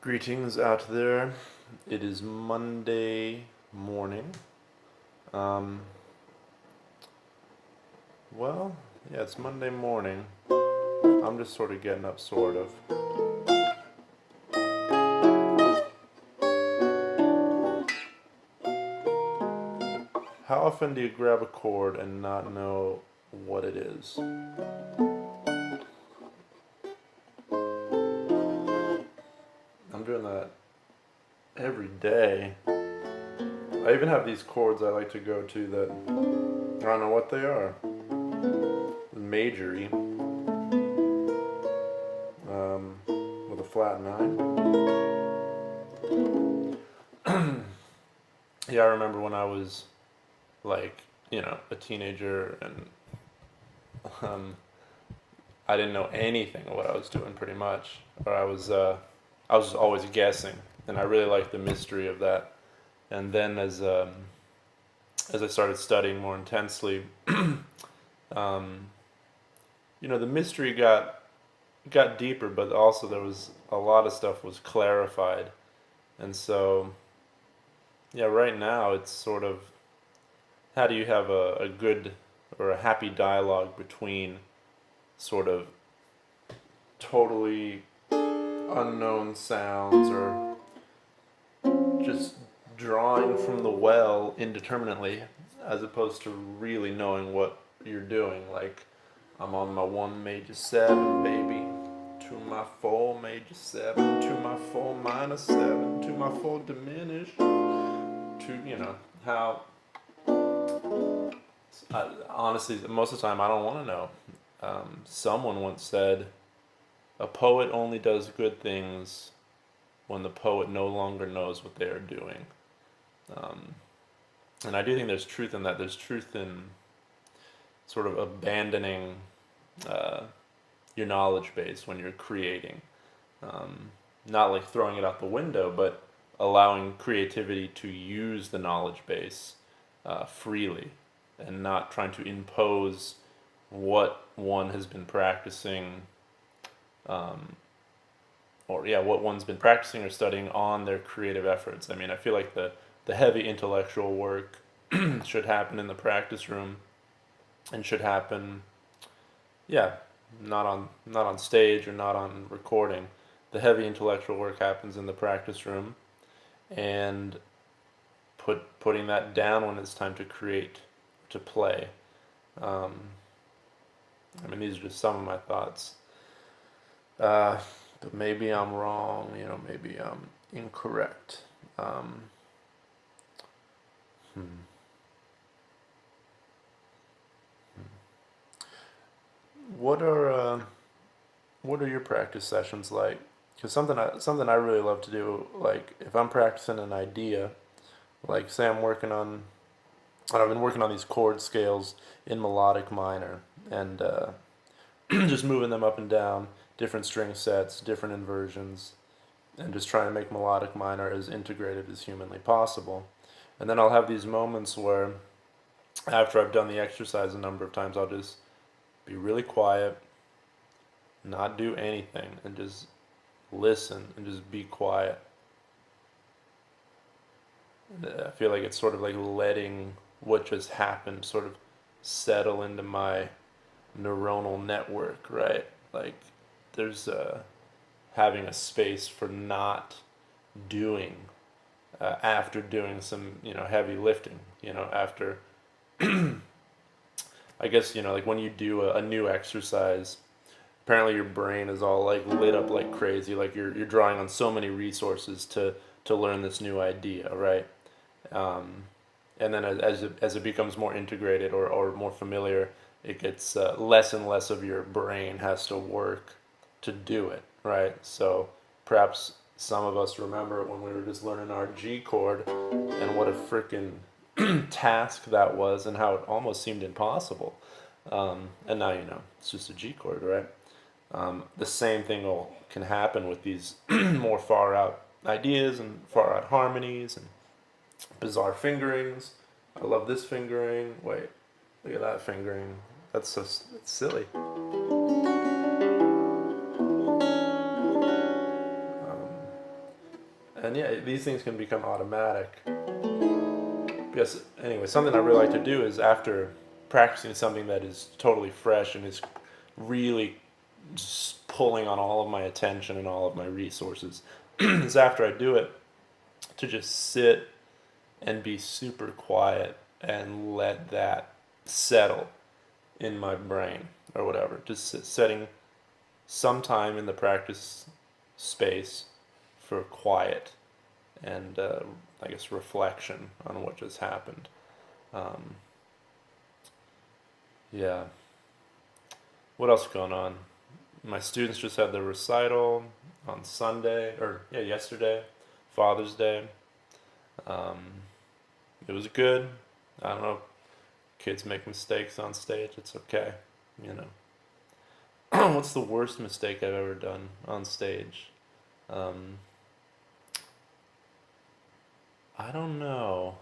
Greetings out there. It is Monday morning. Um, yeah, it's Monday morning. I'm just sort of getting up, sort of. How often do you grab a chord and not know what it is? I'm doing that every day. I even have these chords I like to go to that I don't know what they are. Majory, with a flat nine. Yeah, I remember when I was a teenager and um, I didn't know anything of what I was doing pretty much, or I was always guessing, and I really liked the mystery of that. And then as I started studying more intensely, um, the mystery got deeper, but also there was a lot of stuff was clarified, and so yeah, right now it's sort of how do you have a good or a happy dialogue between sort of totally unknown sounds or just drawing from the well indeterminately as opposed to really knowing what you're doing. Like, I'm on my 1 major 7, baby, to my 4 major 7, to my 4 minor 7, to my 4 diminished, to, how, honestly, most of the time I don't want to know. Someone once said, a poet only does good things when the poet no longer knows what they are doing. Um, and I do think there's truth in that. There's truth in sort of abandoning uh, your knowledge base when you're creating. Um, Not like throwing it out the window, but allowing creativity to use the knowledge base freely and not trying to impose what one has been practicing um, or yeah, what one's been practicing or studying on their creative efforts. I mean, I feel like the heavy intellectual work should happen in the practice room and should happen, yeah, not on stage or not on recording. The heavy intellectual work happens in the practice room, and putting that down when it's time to create, to play. Um, I mean, these are just some of my thoughts. Uh, but maybe I'm wrong, maybe I'm incorrect. Um, hmm. What are what are your practice sessions like? Because something I really love to do, like if I'm practicing an idea, like say I've been working on these chord scales in melodic minor, and just moving them up and down, different string sets, different inversions, and just trying to make melodic minor as integrated as humanly possible. And then I'll have these moments where, after I've done the exercise a number of times, I'll just be really quiet, not do anything, and just listen and just be quiet. I feel like it's sort of like letting what just happened sort of settle into my neuronal network, right? Like there's having a space for not doing after doing some heavy lifting. After I guess like when you do a new exercise, apparently your brain is all like lit up like crazy. Like you're drawing on so many resources to learn this new idea, right? Um, and then as it becomes more integrated or more familiar, it gets less and less of your brain has to work to do it, right? So perhaps some of us remember when we were just learning our G chord and what a freaking task that was and how it almost seemed impossible. And now it's just a G chord, right? The same thing can happen with these more far out ideas and far out harmonies and bizarre fingerings. I love this fingering. Wait, look at that fingering. That's silly. Um, And yeah, these things can become automatic. Because anyway, something I really like to do is after practicing something that is totally fresh and is really just pulling on all of my attention and all of my resources, is after I do it to just sit and be super quiet and let that settle in my brain or whatever. Just setting some time in the practice space for quiet and I guess reflection on what just happened. Um, yeah. What else is going on? My students just had their recital on Sunday, or yeah, yesterday, Father's Day. Um, it was good. I don't know. Kids make mistakes on stage. It's okay, you know. What's the worst mistake I've ever done on stage? Um, I don't know.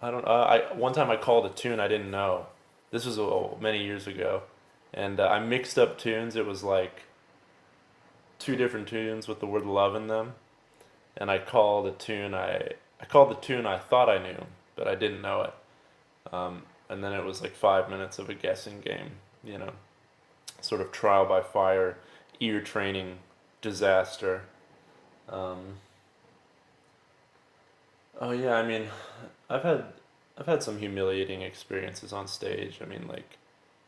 I don't. I one time I called a tune I didn't know. This was many years ago, and I mixed up tunes. It was like two different tunes with the word love in them, and I called the tune I thought I knew, but I didn't know it. And then it was like 5 minutes of a guessing game. You know, sort of trial by fire, ear training disaster. Um, oh yeah, I mean, I've had I've had some humiliating experiences on stage. I mean, like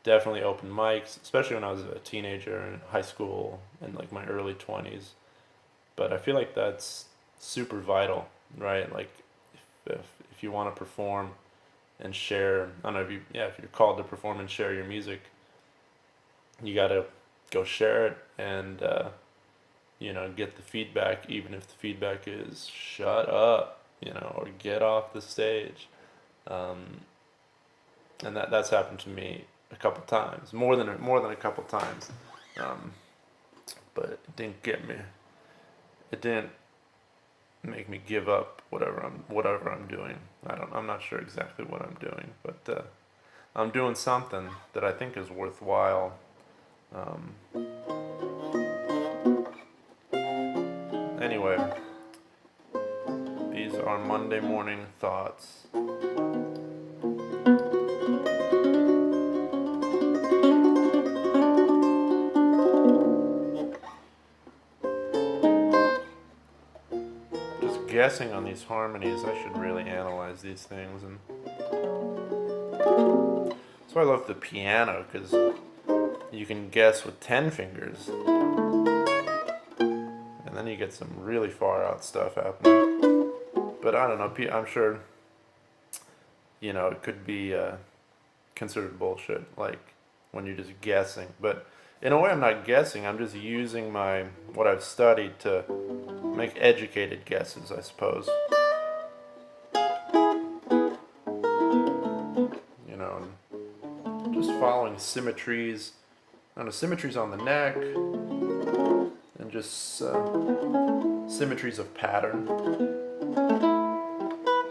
definitely open mics, especially when I was a teenager in high school and like my early 20s. But I feel like that's super vital, right? Like if you want to perform and share, I don't know if you yeah, if you're called to perform and share your music, you got to go share it and get the feedback, even if the feedback is shut up, or get off the stage. Um, and that's happened to me a couple times, more than a couple times. Um, but it didn't get me. It didn't make me give up whatever I'm doing. I'm not sure exactly what I'm doing, but I'm doing something that I think is worthwhile. Um, anyway, these are Monday morning thoughts. Just guessing on these harmonies, I should really analyze these things, and so I love the piano because you can guess with 10 fingers, and then you get some really far out stuff happening. But I don't know. I'm sure it could be considered bullshit, like when you're just guessing. But in a way, I'm not guessing. I'm just using what I've studied to make educated guesses, I suppose. And just following symmetries. I don't know, symmetries on the neck, and just symmetries of pattern.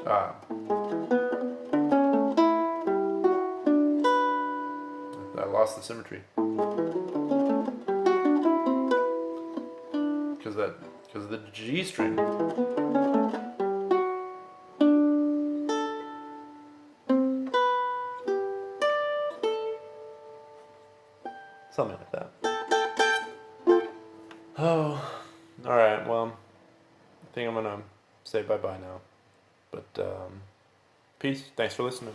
Ah, I lost the symmetry because the G string. Something like that. Oh, all right. Well, I think I'm gonna say bye bye now. But peace. Thanks for listening.